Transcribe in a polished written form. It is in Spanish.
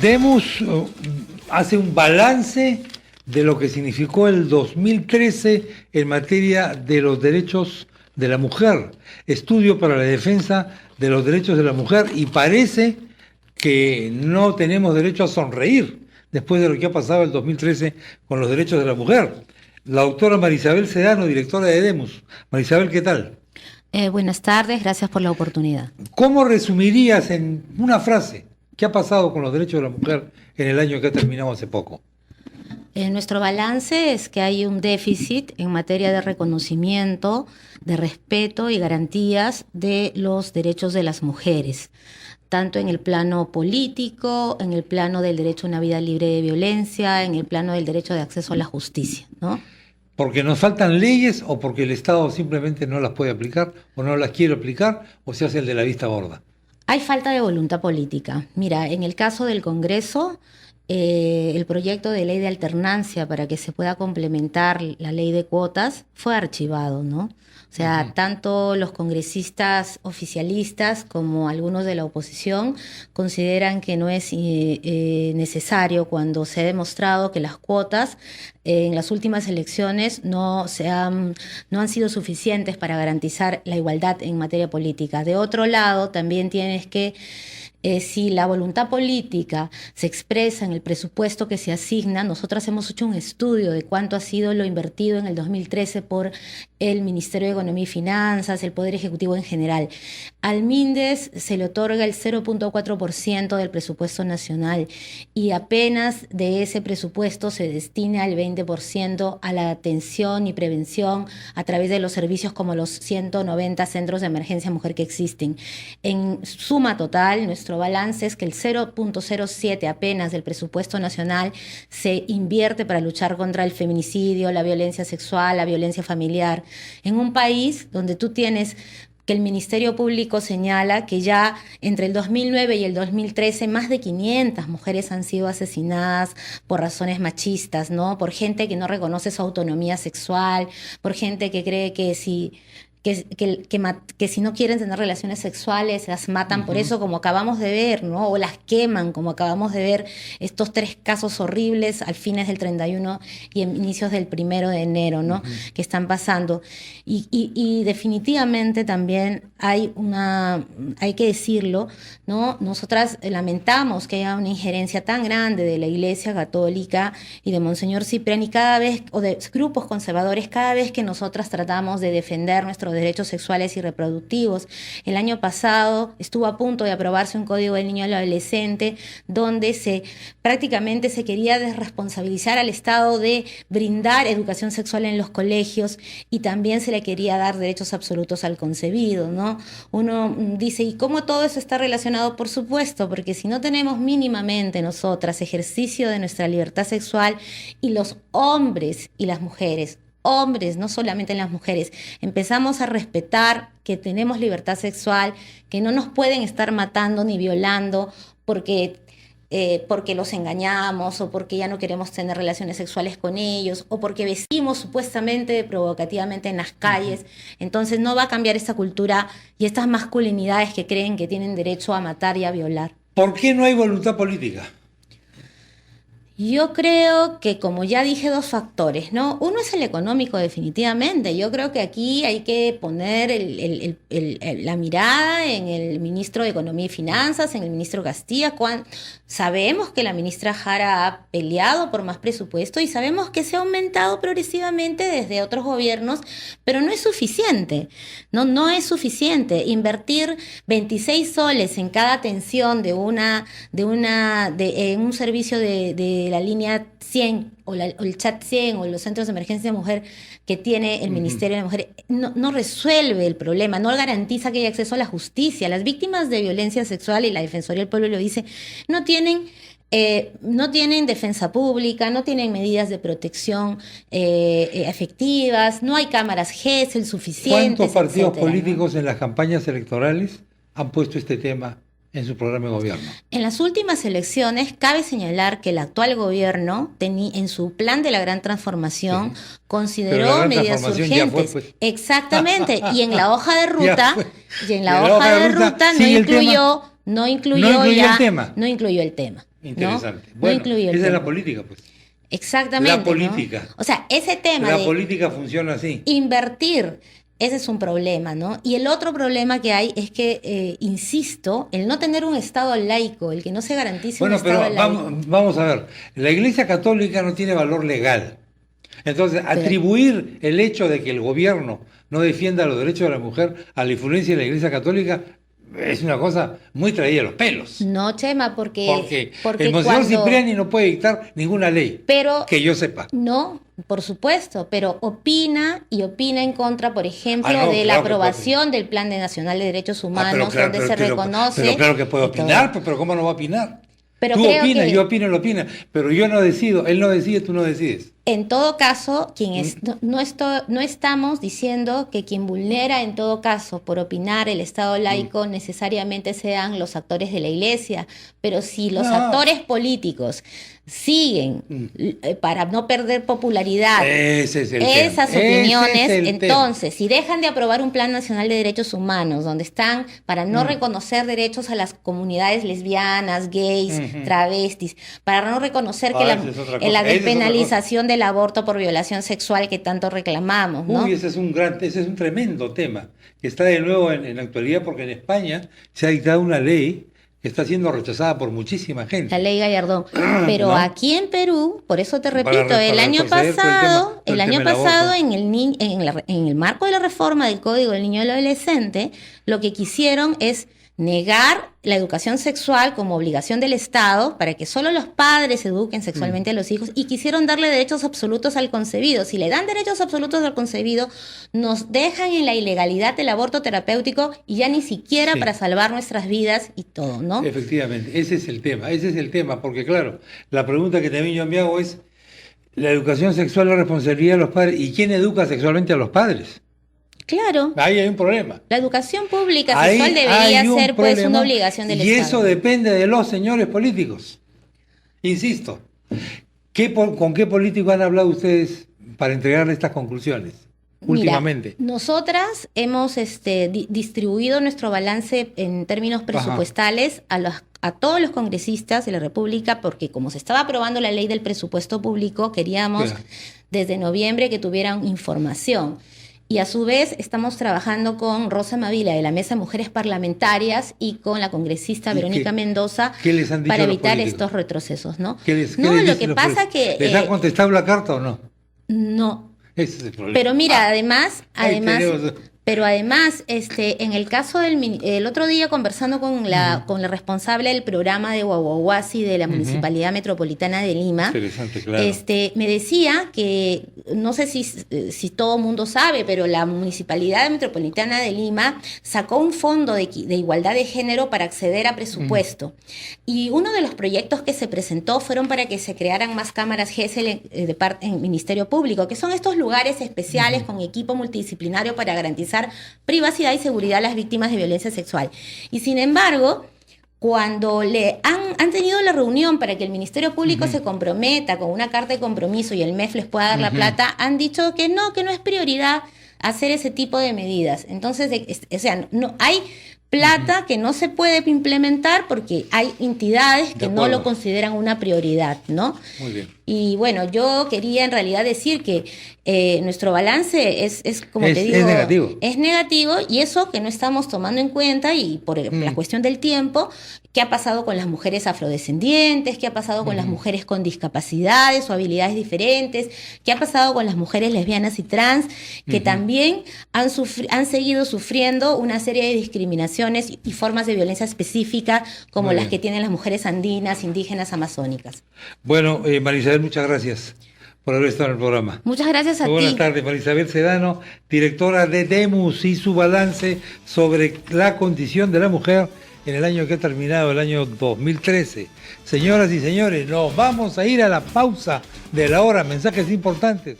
Demos hace un balance de lo que significó el 2013 en materia de los derechos de la mujer, estudio para la defensa de los derechos de la mujer, y parece que no tenemos derecho a sonreír después de lo que ha pasado el 2013 con los derechos de la mujer. La doctora Marisabel Sedano, directora de Demos. Marisabel, ¿qué tal? Buenas tardes, gracias por la oportunidad. ¿Cómo resumirías en una frase qué ha pasado con los derechos de la mujer en el año que ha terminado hace poco? Nuestro balance es que hay un déficit en materia de reconocimiento, de respeto y garantías de los derechos de las mujeres, tanto en el plano político, en el plano del derecho a una vida libre de violencia, en el plano del derecho de acceso a la justicia, ¿no? ¿Porque nos faltan leyes o porque el Estado simplemente no las puede aplicar o no las quiere aplicar o se hace el de la vista gorda? Hay falta de voluntad política. Mira, en el caso del Congreso, el proyecto de ley de alternancia para que se pueda complementar la ley de cuotas fue archivado, ¿no? O sea, tanto los congresistas oficialistas como algunos de la oposición consideran que no es necesario cuando se ha demostrado que las cuotas en las últimas elecciones no han sido suficientes para garantizar la igualdad en materia política. De otro lado, también tienes que si la voluntad política se expresa en el presupuesto que se asigna, nosotras hemos hecho un estudio de cuánto ha sido lo invertido en el 2013 por el Ministerio de Economía y Finanzas, el Poder Ejecutivo en general. Al MINDES se le otorga el 0.4% del presupuesto nacional y apenas de ese presupuesto se destina el 20% a la atención y prevención a través de los servicios como los 190 centros de emergencia mujer que existen. En suma total, nuestro balance es que el 0.07 apenas del presupuesto nacional se invierte para luchar contra el feminicidio, la violencia sexual, la violencia familiar, en un país donde tú tienes que el Ministerio Público señala que ya entre el 2009 y el 2013 más de 500 mujeres han sido asesinadas por razones machistas, ¿no? Por gente que no reconoce su autonomía sexual, por gente que cree que si no quieren tener relaciones sexuales, las matan por eso, como acabamos de ver, ¿no? O las queman, como acabamos de ver estos 3 casos horribles al fines del 31 y en inicios del 1 de enero, ¿no? Que están pasando. Y definitivamente también hay que decirlo, ¿no? Nosotras lamentamos que haya una injerencia tan grande de la Iglesia Católica y de Monseñor Cipriani o de grupos conservadores, cada vez que nosotras tratamos de defender nuestros derechos sexuales y reproductivos. El año pasado estuvo a punto de aprobarse un Código del Niño y el Adolescente donde prácticamente se quería desresponsabilizar al Estado de brindar educación sexual en los colegios y también se le quería dar derechos absolutos al concebido, ¿no? Uno dice, ¿y cómo todo eso está relacionado? Por supuesto, porque si no tenemos mínimamente nosotras ejercicio de nuestra libertad sexual y los hombres y las mujeres, hombres, no solamente en las mujeres, empezamos a respetar que tenemos libertad sexual, que no nos pueden estar matando ni violando porque los engañamos o porque ya no queremos tener relaciones sexuales con ellos o porque vestimos supuestamente provocativamente en las calles. Entonces no va a cambiar esta cultura y estas masculinidades que creen que tienen derecho a matar y a violar. ¿Por qué no hay voluntad política? Yo creo que, como ya dije, 2 factores, ¿no? Uno es el económico, definitivamente. Yo creo que aquí hay que poner la mirada en el ministro de Economía y Finanzas, en el ministro Castilla. Sabemos que la ministra Jara ha peleado por más presupuesto y sabemos que se ha aumentado progresivamente desde otros gobiernos, pero no es suficiente, ¿no? No es suficiente. Invertir 26 soles en cada atención en un servicio de la línea 100 o el chat 100 o los centros de emergencia de mujer que tiene el Ministerio de Mujer no resuelve el problema, no garantiza que haya acceso a la justicia. Las víctimas de violencia sexual, y la Defensoría del Pueblo lo dice, no tienen defensa pública, no tienen medidas de protección efectivas, no hay cámaras GESEL suficientes. ¿Cuántos partidos etcétera, políticos ¿no? en las campañas electorales han puesto este tema en su programa de gobierno? En las últimas elecciones, cabe señalar que el actual gobierno, en su plan de la gran transformación, consideró medidas urgentes. Exactamente. Y en la hoja de ruta, no incluyó no incluyó, no incluyó el tema. No incluyó el tema. Interesante. ¿No? Bueno, No incluyó el esa tema. es la política, pues. Exactamente. La política. ¿No? O sea, ese tema La de política funciona así. invertir, ese es un problema, ¿no? Y el otro problema que hay es que, insisto, el no tener un Estado laico, el que no se garantice un Estado laico. Vamos a ver, la Iglesia Católica no tiene valor legal. Entonces, atribuir el hecho de que el gobierno no defienda los derechos de la mujer a la influencia de la Iglesia Católica es una cosa muy traída a los pelos. No, Chema, porque el Monseñor Cipriani no puede dictar ninguna ley, que yo sepa. No, por supuesto, pero opina en contra, por ejemplo, de la claro aprobación del Plan Nacional de Derechos Humanos, donde se reconoce... Pero claro que puede opinar, pero ¿cómo no va a opinar? Pero tú opinas, yo opino, él opina, pero yo no decido, él no decide, tú no decides. En todo caso, no estamos diciendo que quien vulnera en todo caso por opinar el Estado laico necesariamente sean los actores de la Iglesia, pero si los actores políticos siguen para no perder popularidad esas opiniones, entonces si dejan de aprobar un Plan Nacional de Derechos Humanos donde están para no reconocer derechos a las comunidades lesbianas, gays, travestis, para no reconocer que la despenalización del aborto por violación sexual que tanto reclamamos, ¿no? Ese es un tremendo tema que está de nuevo en la actualidad, porque en España se ha dictado una ley que está siendo rechazada por muchísima gente. La ley Gallardón. Pero ¿no? Aquí en Perú, por eso te repito, el año pasado, en el marco de la reforma del Código del Niño y el Adolescente, lo que quisieron es negar la educación sexual como obligación del Estado para que solo los padres eduquen sexualmente a los hijos, y quisieron darle derechos absolutos al concebido. Si le dan derechos absolutos al concebido, nos dejan en la ilegalidad del aborto terapéutico y ya ni siquiera para salvar nuestras vidas y todo, ¿no? Efectivamente, ese es el tema, porque claro, la pregunta que también yo me hago es, ¿la educación sexual es la responsabilidad de los padres? ¿Y quién educa sexualmente a los padres? Claro. Ahí hay un problema. La educación pública sexual debería ser pues una obligación del Estado. Y eso depende de los señores políticos. Insisto, ¿con qué políticos han hablado ustedes para entregarle estas conclusiones últimamente? Mira, nosotras hemos distribuido nuestro balance en términos presupuestales a todos los congresistas de la República, porque como se estaba aprobando la ley del presupuesto público, queríamos desde noviembre que tuvieran información. Y a su vez estamos trabajando con Rosa Mavila de la Mesa de Mujeres Parlamentarias y con la congresista Verónica Mendoza para evitar estos retrocesos, ¿no? Lo que pasa que... ¿Les ha contestado la carta o no? No. Ese es el problema. Pero mira, además, en el caso el otro día conversando con la responsable del programa de Huahuahuasi de la Municipalidad Metropolitana de Lima, claro. Me decía que, no sé si todo el mundo sabe, pero la Municipalidad Metropolitana de Lima sacó un fondo de igualdad de género para acceder a presupuesto. Y uno de los proyectos que se presentó fueron para que se crearan más cámaras GESEL en Ministerio Público, que son estos lugares especiales con equipo multidisciplinario para garantizar privacidad y seguridad a las víctimas de violencia sexual. Y sin embargo, cuando han tenido la reunión para que el Ministerio Público se comprometa con una carta de compromiso y el MEF les pueda dar la plata, han dicho que no es prioridad hacer ese tipo de medidas. Entonces, no hay plata que no se puede implementar porque hay entidades que no lo consideran una prioridad, ¿no? Muy bien. Y bueno, yo quería en realidad decir que nuestro balance es como te digo, es negativo, y eso que no estamos tomando en cuenta, y por la cuestión del tiempo, qué ha pasado con las mujeres afrodescendientes, qué ha pasado con las mujeres con discapacidades o habilidades diferentes, qué ha pasado con las mujeres lesbianas y trans, que también han seguido sufriendo una serie de discriminaciones y formas de violencia específica como las que tienen las mujeres andinas, indígenas, amazónicas. Bueno, Marisabel, muchas gracias por haber estado en el programa. Muchas gracias a ti. Buenas tardes, Marisabel Sedano, directora de DEMUS, y su balance sobre la condición de la mujer en el año que ha terminado, el año 2013. Señoras y señores, nos vamos a ir a la pausa de la hora. Mensajes importantes.